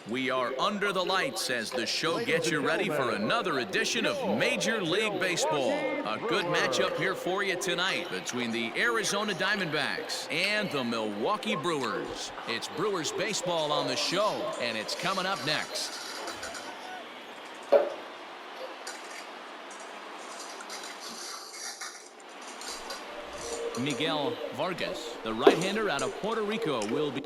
We are under the lights as the show gets you ready for another edition of Major League Baseball. A good matchup here for you tonight between the Arizona Diamondbacks and the Milwaukee Brewers. It's Brewers baseball on the show, and it's coming up next. Miguel Vargas, the right-hander out of Puerto Rico, will be...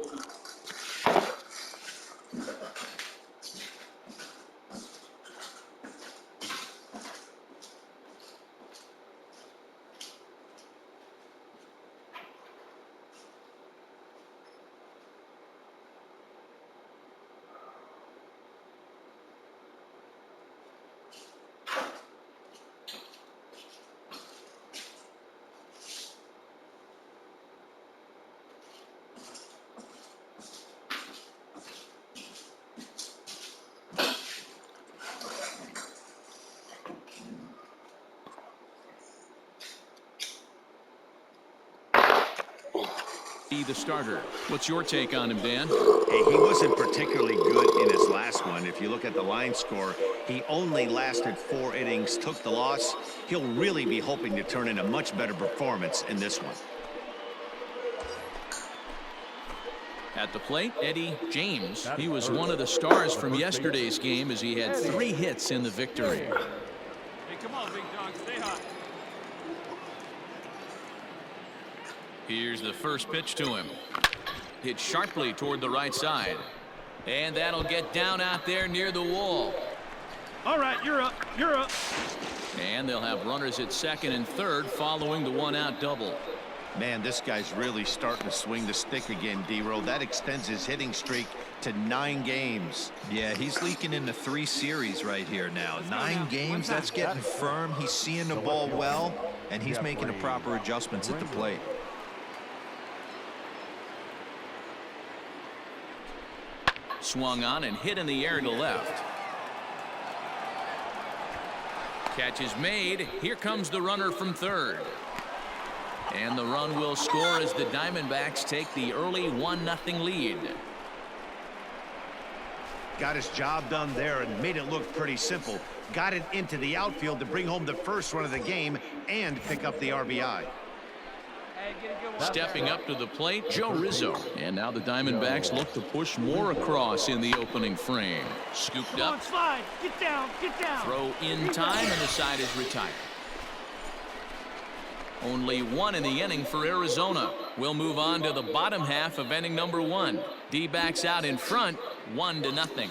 the starter. What's your take on him, Dan? Hey, he wasn't particularly good in his last one. If you look at the line score, he only lasted 4 innings, took the loss. He'll really be hoping to turn in a much better performance in this one. At the plate, Eddie James. He was one of the stars from yesterday's game as he had 3 hits in the victory. Hey, come on, big dog, stay hot. Here's the first pitch to him. Hit sharply toward the right side. And that'll get down out there near the wall. All right, you're up. You're up. And they'll have runners at second and third following the 1-out double. Man, this guy's really starting to swing the stick again, D-Roll. That extends his hitting streak to 9 games. Yeah, he's leaking into 3 series right here now. 9 games, that's getting firm. He's seeing the ball well, and he's making the proper adjustments at the plate. Swung on and hit in the air to left. Catch is made. Here comes the runner from third. And the run will score as the Diamondbacks take the early 1-0 lead. Got his job done there and made it look pretty simple. Got it into the outfield to bring home the first run of the game and pick up the RBI. Stepping up to the plate, Joe Rizzo. And now the Diamondbacks look to push more across in the opening frame. Scooped up. Slide. Get down. Get down. Throw in time, and the side is retired. Only 1 in the inning for Arizona. We'll move on to the bottom half of inning number 1. D-backs out in front, 1-0.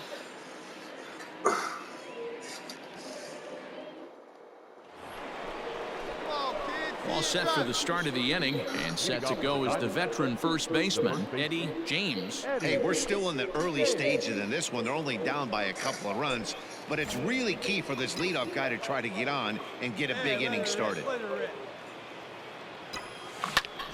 All set for the start of the inning, and set to go is the veteran first baseman, Eddie James. Hey, we're still in the early stages in this one. They're only down by a couple of runs, but it's really key for this leadoff guy to try to get on and get a big inning started.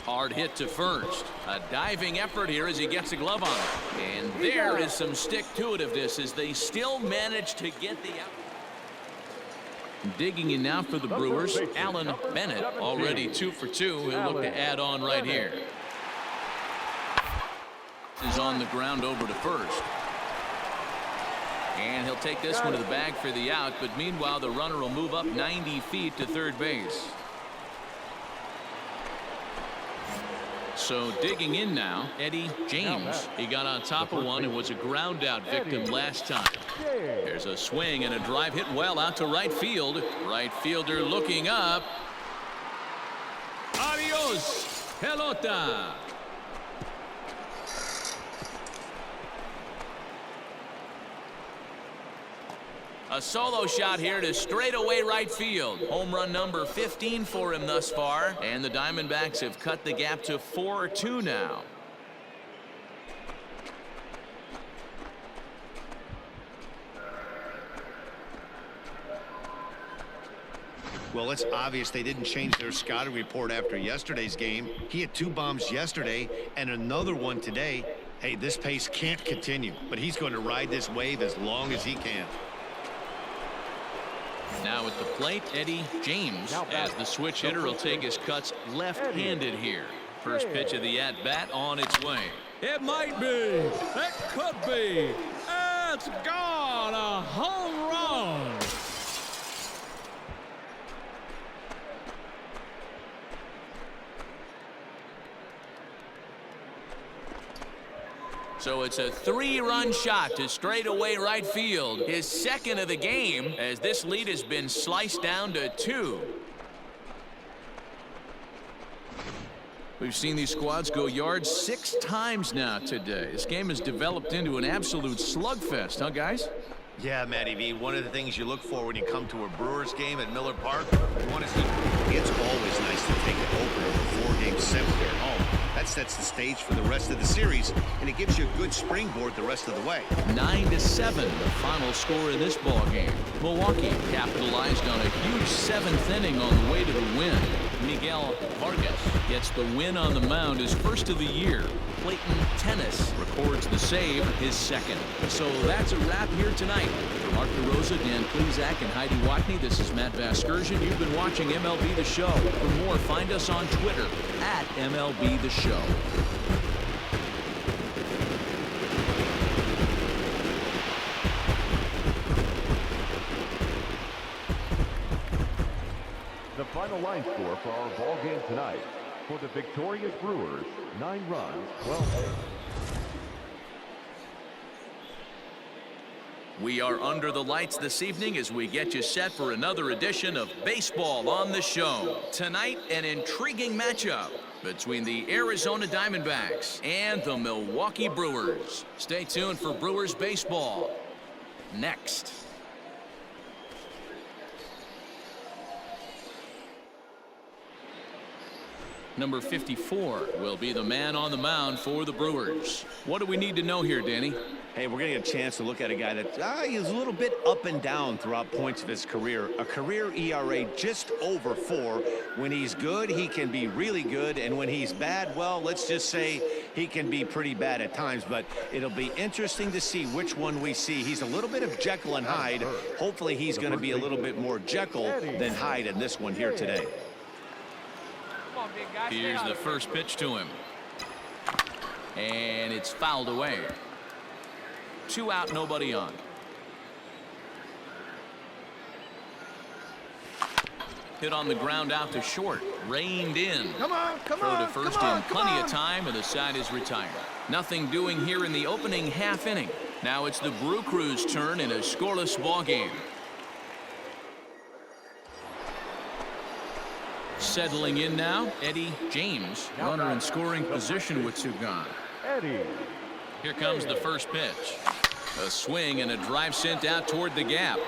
Hard hit to first. A diving effort here as he gets a glove on it. And there is some stick-to-itiveness as they still manage to get the out. Digging in now for the Brewers, Alan Bennett, already 2 for 2. He'll look to add on right here. Is on the ground over to first. And he'll take this one to the bag for the out, but meanwhile the runner will move up 90 feet to third base. So digging in now, Eddie James. He got on top of one and was a ground out victim last time. There's a swing and a drive hit well out to right field. Right fielder looking up. Adios, pelota. A solo shot here to straightaway right field. Home run number 15 for him thus far. And the Diamondbacks have cut the gap to 4-2 now. Well, it's obvious they didn't change their scouting report after yesterday's game. He had 2 bombs yesterday and another one today. Hey, this pace can't continue, but he's going to ride this wave as long as he can. Now at the plate, Eddie James, as the switch hitter will take his cuts left-handed here. First pitch of the at-bat on its way. It might be. It could be. It's gone. A home run. So it's a 3-run shot to straightaway right field. His second of the game, as this lead has been sliced down to 2. We've seen these squads go yards 6 times now today. This game has developed into an absolute slugfest, huh, guys? Yeah, Matty V, one of the things you look for when you come to a Brewers game at Miller Park, you want to see. It's always nice to take an opener of a 4-game set here at home. That sets the stage for the rest of the series, and it gives you a good springboard the rest of the way. 9-7, the final score in this ball game. Milwaukee capitalized on a huge 7th inning on the way to the win. Miguel Vargas gets the win on the mound, his first of the year. Clayton Tennis records the save, his second. So that's a wrap here tonight. For Mark DeRosa, Dan Plezak, and Heidi Watney, this is Matt Vasgersian. You've been watching MLB The Show. For more, find us on Twitter at MLB The Show. The final line score for our ball game tonight. For the victorious Brewers, 9 runs, 12 hits. We are under the lights this evening as we get you set for another edition of Baseball on the Show. Tonight, an intriguing matchup between the Arizona Diamondbacks and the Milwaukee Brewers. Stay tuned for Brewers baseball next. Number 54 will be the man on the mound for the Brewers. What do we need to know here, Danny? Hey, we're going to get a chance to look at a guy that he's a little bit up and down throughout points of his career. A career ERA just over 4. When he's good, he can be really good. And when he's bad, well, let's just say he can be pretty bad at times. But it'll be interesting to see which one we see. He's a little bit of Jekyll and Hyde. Hopefully he's going to be a little bit more Jekyll than Hyde in this one here today. Here's the first pitch to him. And it's fouled away. 2 out, nobody on. Hit on the ground out to short. Reined in. Come on, come Throw on. to first come on, in plenty of time, and the side is retired. Nothing doing here in the opening half inning. Now it's the Brew Crew's turn in a scoreless ball game. Settling in now, Eddie James, runner in scoring position with 2 gone. Eddie. Here comes the first pitch. A swing and a drive sent out toward the gap.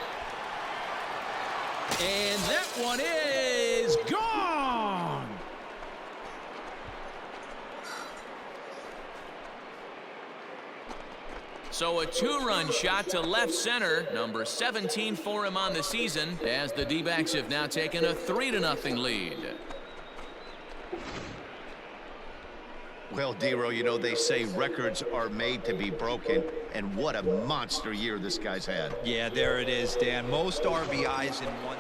And that one is gone. So a 2-run shot to left center, number 17 for him on the season, as the D-backs have now taken a 3-0 lead. Well, Dero, you know, they say records are made to be broken, and what a monster year this guy's had. Yeah, there it is, Dan. Most RBIs in one.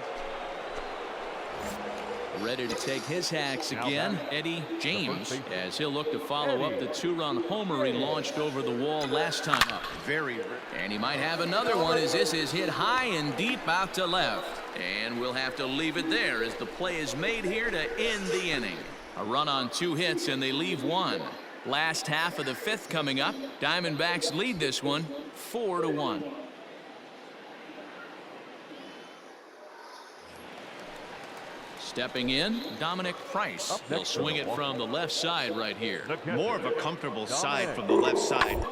Ready to take his hacks again, Eddie James, as he'll look to follow up the 2-run homer he launched over the wall last time up. And he might have another one as this is hit high and deep out to left. And we'll have to leave it there as the play is made here to end the inning. A run on 2 hits and they leave 1. Last half of the 5th coming up. Diamondbacks lead this one 4-1. Stepping in, Dominic Price. He'll swing it from the left side right here. More of a comfortable side from the left side.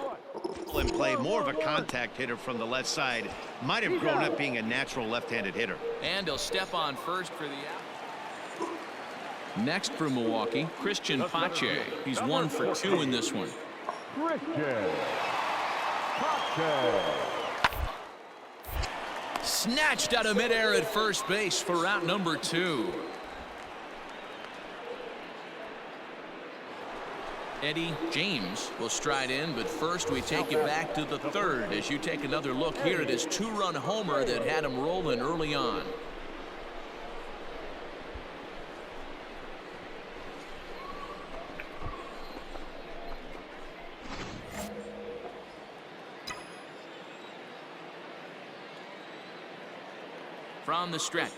And play more of a contact hitter from the left side. Might have grown up being a natural left-handed hitter. And he'll step on first for the out. Next for Milwaukee, Christian Pache. He's 1 for 2 in this one. Christian Pache. Snatched out of midair at first base for out number 2. Eddie James will stride in, but first we take you back to the 3rd as you take another look here at his 2-run homer that had him rolling early on. from the stretch.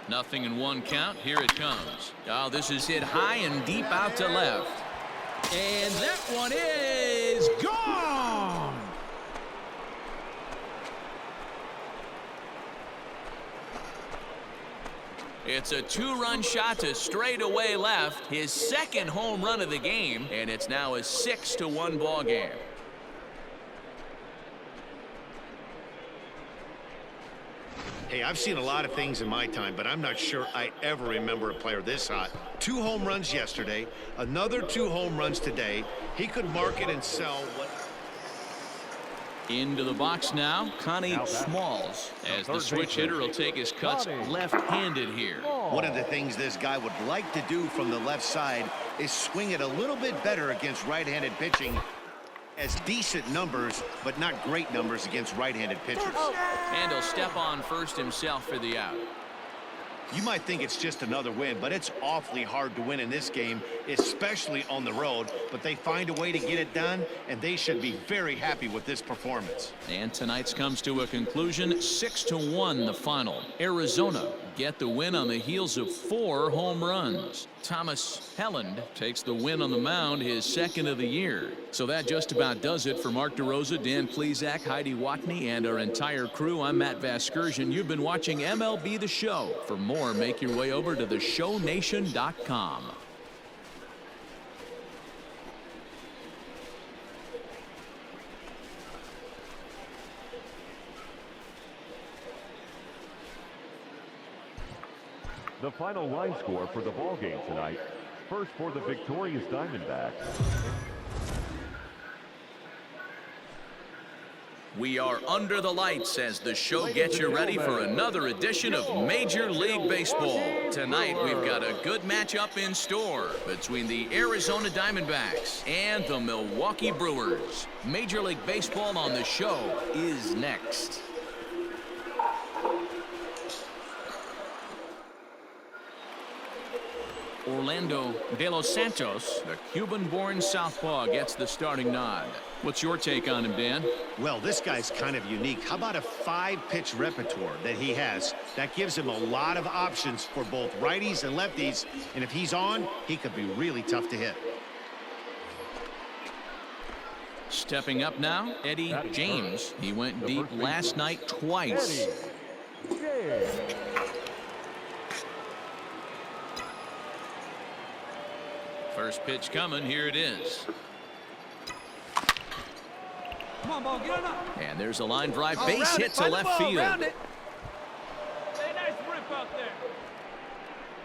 Nothing in one count. Here it comes. Oh, this is hit high and deep out to left. And that one is gone. It's a two-run shot to straightaway left, his second home run of the game, and it's now a 6-1 ball game. Hey, I've seen a lot of things in my time, but I'm not sure I ever remember a player this hot. 2 home runs yesterday, another 2 home runs today. He could market and sell what... Into the box now, Connie Smalls, as the switch hitter will take his cuts left-handed here. One of the things this guy would like to do from the left side is swing it a little bit better against right-handed pitching. Has decent numbers, but not great numbers against right-handed pitchers. And he'll step on first himself for the out. You might think it's just another win, but it's awfully hard to win in this game, especially on the road. But they find a way to get it done, and they should be very happy with this performance. And tonight's comes to a conclusion, 6-1 the final. Arizona get the win on the heels of 4 home runs. Thomas Helland takes the win on the mound, his second of the year. So that just about does it for Mark DeRosa, Dan Plesac, Heidi Watney, and our entire crew. I'm Matt Vasgersian. You've been watching MLB The Show. For more, make your way over to theshownation.com. The final line score for the ball game tonight. First for the victorious Diamondbacks. We are under the lights as the show gets you ready for another edition of Major League Baseball. Tonight we've got a good matchup in store between the Arizona Diamondbacks and the Milwaukee Brewers. Major League Baseball on the show is next. Orlando De Los Santos, the Cuban-born southpaw, gets the starting nod. What's your take on him, Dan? Well, this guy's kind of unique. How about a 5-pitch repertoire that he has? That gives him a lot of options for both righties and lefties. And if he's on, he could be really tough to hit. Stepping up now, Eddie James. He went deep last night twice. First pitch coming. Here it is. Come on, ball, get on up. And there's a line drive base hit to left field. Hey, nice rip out there.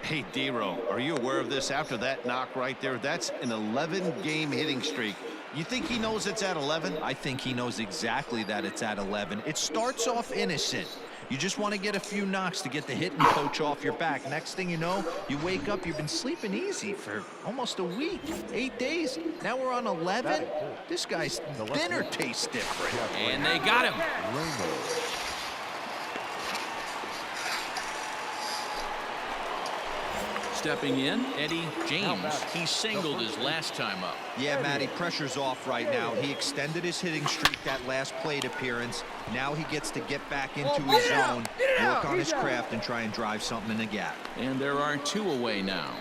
Hey, D-Row, are you aware of this after that knock right there? That's an 11-game hitting streak. You think he knows it's at 11? I think he knows exactly that it's at 11. It starts off innocent. You just want to get a few knocks to get the hitting coach off your back. Next thing you know, you wake up, you've been sleeping easy for almost a week, 8 days. Now we're on 11. This guy's dinner tastes different. And they got him. Stepping in, Eddie James. He singled his last time up. Yeah, Matty, pressure's off right now. He extended his hitting streak that last plate appearance. Now he gets to get back into his zone, work on his craft, and try and drive something in the gap. And there are 2 away now.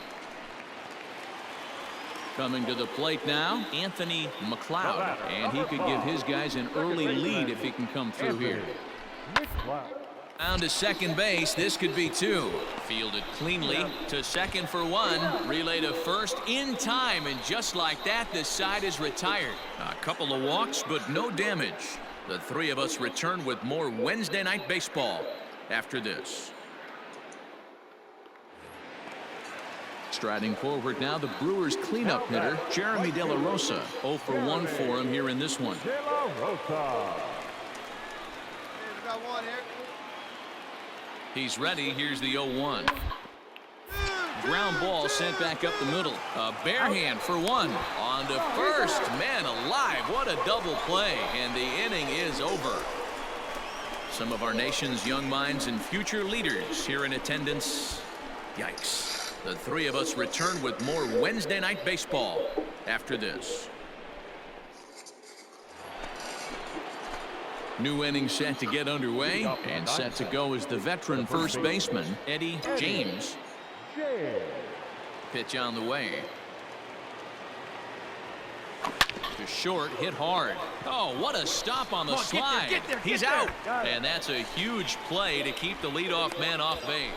Coming to the plate now, Anthony McLeod. And he could give his guys an early lead if he can come through here. Down to second base. This could be 2. Fielded cleanly to second for 1. Relay to first in time. And just like that, the side is retired. A couple of walks, but no damage. The 3 of us return with more Wednesday Night Baseball after this. Striding forward now, the Brewers cleanup hitter, Jeremy De La Rosa. 0 for 1 for him here in this one. De La Rosa. He's ready. Here's the 0-1. Ground ball sent back up the middle. A bare hand for 1. On to first. Man alive, what a double play. And the inning is over. Some of our nation's young minds and future leaders here in attendance. Yikes. The three of us return with more Wednesday Night Baseball after this. New inning set to get underway, and set to go is the veteran first baseman, Eddie James. Pitch on the way. To short, hit hard. Oh, what a stop on the slide. He's out. And that's a huge play to keep the leadoff man off base.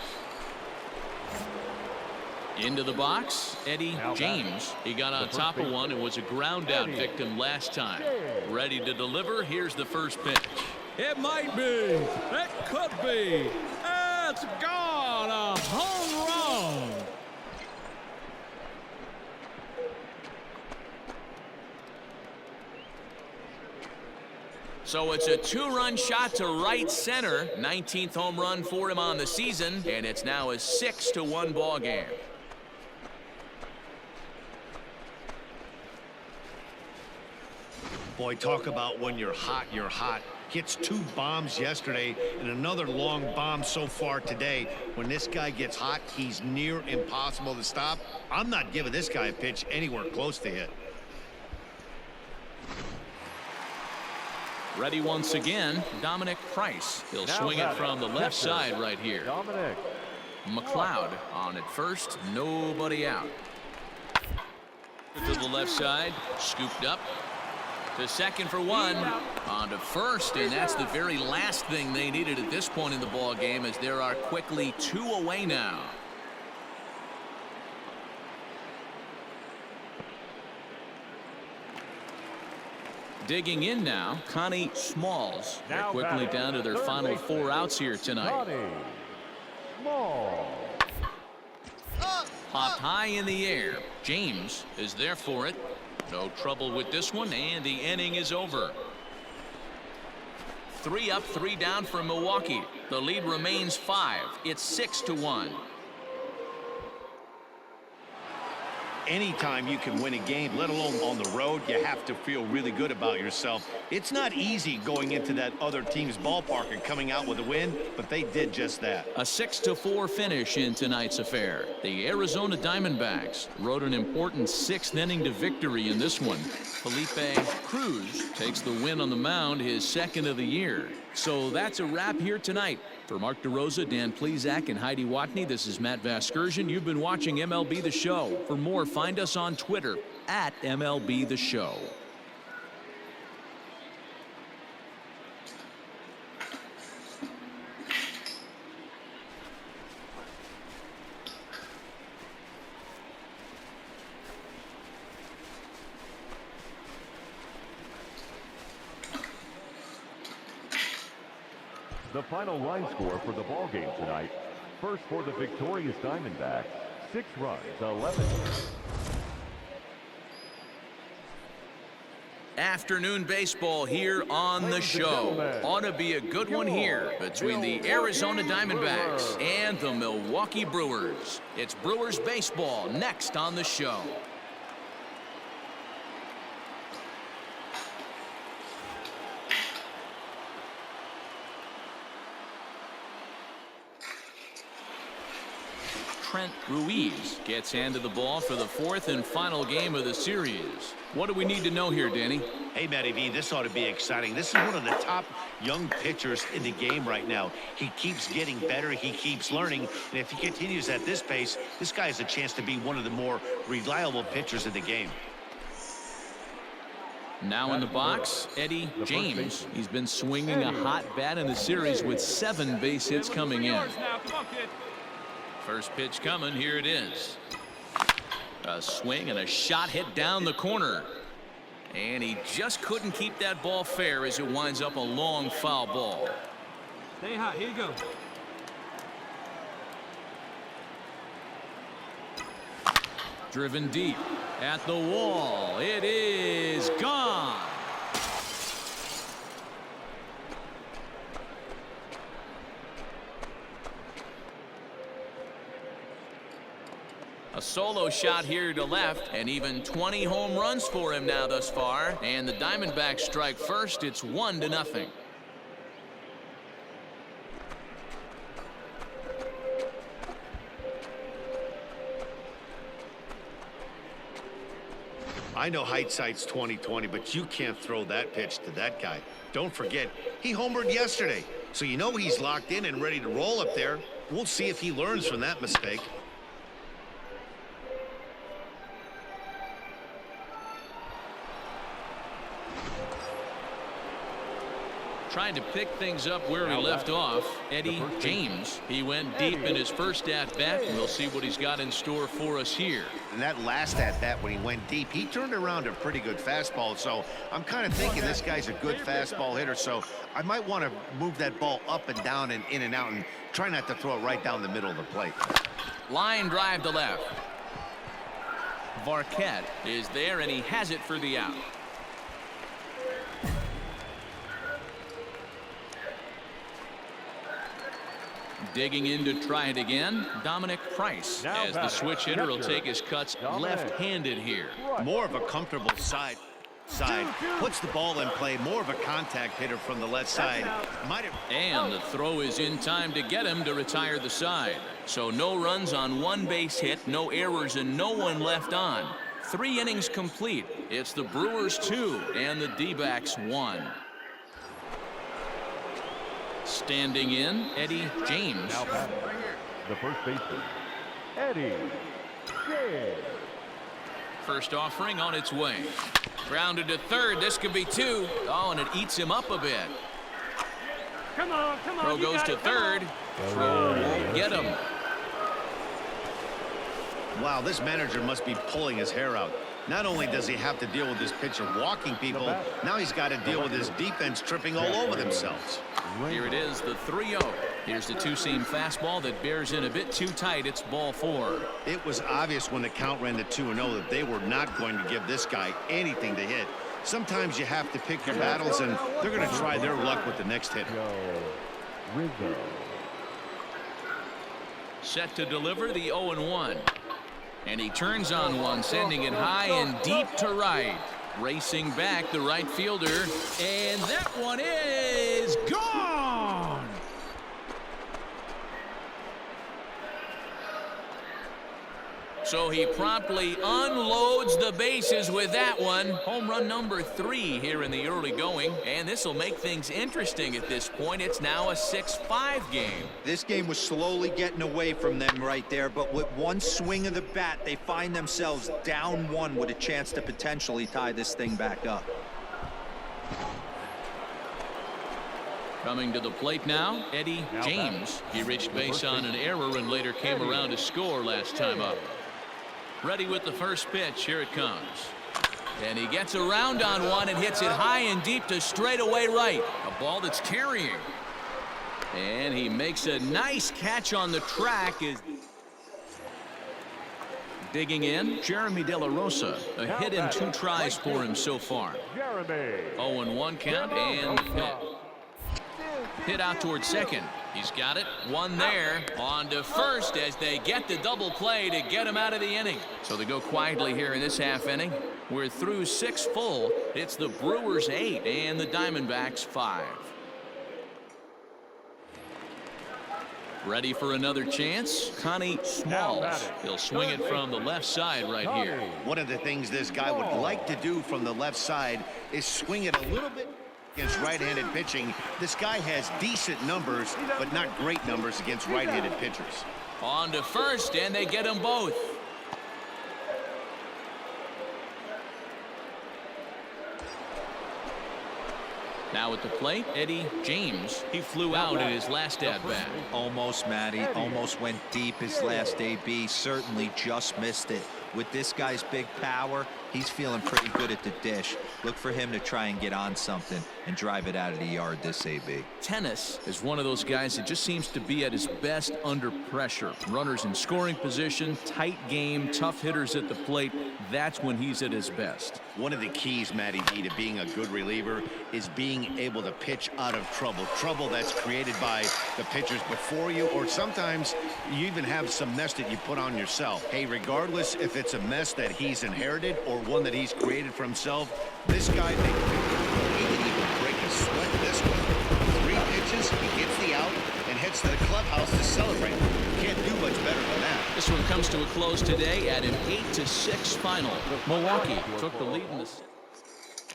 Into the box, Eddie James. He got on top of one and was a ground out victim last time. Ready to deliver. Here's the first pitch. It might be. It could be. It's gone. A home run. So it's a two-run shot to right center. 19th home run for him on the season, and it's now a 6-1 ball game. Boy, talk about when you're hot, you're hot. Hits 2 bombs yesterday and another long bomb so far today. When this guy gets hot, he's near impossible to stop. I'm not giving this guy a pitch anywhere close to hit. Ready once again, Dominic Price. He'll swing it from the left side right here. McLeod on at first, nobody out. To the left side, scooped up. To second for one, on to first, and that's the very last thing they needed at this point in the ball game, as there are quickly 2 away now. Digging in now, Connie Smalls. They're quickly down to their final 4 outs here tonight. Popped high in the air. James is there for it. No trouble with this one, and the inning is over. 3 up, 3 down for Milwaukee. The lead remains 5. It's 6-1. Anytime you can win a game, let alone on the road, you have to feel really good about yourself. It's not easy going into that other team's ballpark and coming out with a win, but they did just that. A 6-4 finish in tonight's affair. The Arizona Diamondbacks rode an important 6th inning to victory in this one. Felipe Cruz takes the win on the mound, his 2nd of the year. So that's a wrap here tonight. For Mark DeRosa, Dan Plesac, and Heidi Watney, this is Matt Vasgersian. You've been watching MLB The Show. For more, find us on Twitter at MLB The Show. The final line score for the ball game tonight. First for the victorious Diamondbacks, 6 runs, 11. Afternoon baseball here on the show. Ought to be a good one here between the Arizona Diamondbacks and the Milwaukee Brewers. It's Brewers baseball next on the show. Trent Ruiz gets handed the ball for the 4th and final game of the series. What do we need to know here, Danny? Hey, Matty V, this ought to be exciting. This is one of the top young pitchers in the game right now. He keeps getting better. He keeps learning. And if he continues at this pace, this guy has a chance to be one of the more reliable pitchers in the game. Now in the box, Eddie James. He's been swinging a hot bat in the series with 7 base hits coming in. First pitch coming. Here it is. A swing and a shot hit down the corner. And he just couldn't keep that ball fair as it winds up a long foul ball. Stay hot. Here you go. Driven deep at the wall. It is gone. A solo shot here to left, and even 20 home runs for him now thus far. And the Diamondbacks strike first. It's 1-0. I know hindsight's 20/20, but you can't throw that pitch to that guy. Don't forget, he homered yesterday, so you know he's locked in and ready to roll up there. We'll see if he learns from that mistake. Trying to pick things up where he left off, Eddie James. He went deep in his first at-bat, and we'll see what he's got in store for us here. And that last at-bat when he went deep, he turned around a pretty good fastball. So I'm kind of thinking this guy's a good fastball hitter. So I might want to move that ball up and down and in and out and try not to throw it right down the middle of the plate. Line drive to left. Varquette is there, and he has it for the out. Digging in to try it again, Dominic Price, as the switch hitter will take his cuts left-handed here. More of a comfortable side. Puts the ball in play. More of a contact hitter from the left side. And the throw is in time to get him to retire the side. So no runs on one base hit, no errors, and no one left on. 3 innings complete. It's the Brewers 2 and the D-backs 1. Standing in, Eddie James. Now batting, the first baseman, Eddie James. First offering on its way. Grounded to third. This could be 2. Oh, and it eats him up a bit. Come on. Throw goes to third. Throw won't get him. Wow, this manager must be pulling his hair out. Not only does he have to deal with his pitcher walking people, now he's got to deal with his defense tripping all over themselves. Here it is, the 3-0. Here's the two-seam fastball that bears in a bit too tight. It's ball 4. It was obvious when the count ran to 2-0 that they were not going to give this guy anything to hit. Sometimes you have to pick your battles, and they're going to try their luck with the next hitter. Set to deliver the 0-1. And he turns on one, sending it high and deep to right. Racing back, the right fielder. And that one is gone! So he promptly unloads the bases with that one. Home run number 3 here in the early going. And this will make things interesting at this point. It's now a 6-5 game. This game was slowly getting away from them right there, but with one swing of the bat, they find themselves down 1 with a chance to potentially tie this thing back up. Coming to the plate now, Eddie James. He reached base on an error and later came around to score last time up. Ready with the first pitch. Here it comes. And he gets around on one and hits it high and deep to straightaway right. A ball that's carrying. And he makes a nice catch on the track. Digging in, Jeremy De La Rosa. A hit in 2 tries for him so far. 0-1 count and hit out towards second. He's got it. One there. On to first as they get the double play to get him out of the inning. So they go quietly here in this half inning. We're through 6 full. It's the Brewers 8 and the Diamondbacks 5. Ready for another chance? Connie Smalls. He'll swing it from the left side right here. One of the things this guy would like to do from the left side is swing it a little bit against right-handed pitching. This guy has decent numbers, but not great numbers against right-handed pitchers. On to first, and they get them both. Now at the plate, Eddie James. He flew out in his last at-bat. Almost, Matty. Almost went deep his last AB. Certainly just missed it. With this guy's big power, he's feeling pretty good at the dish. Look for him to try and get on something and drive it out of the yard this AB. Tennis is one of those guys that just seems to be at his best under pressure. Runners in scoring position, tight game, tough hitters at the plate. That's when he's at his best. One of the keys, Matty D, to being a good reliever is being able to pitch out of trouble. Trouble that's created by the pitchers before you, or sometimes you even have some mess that you put on yourself. Hey, regardless if it's a mess that he's inherited or one that he's created for himself, this guy, he didn't even break a sweat this one. 3 pitches, he gets the out and heads to the clubhouse to celebrate. Can't do much better than that. This This one comes to a close today at an 8-6 final. Milwaukee took the lead in the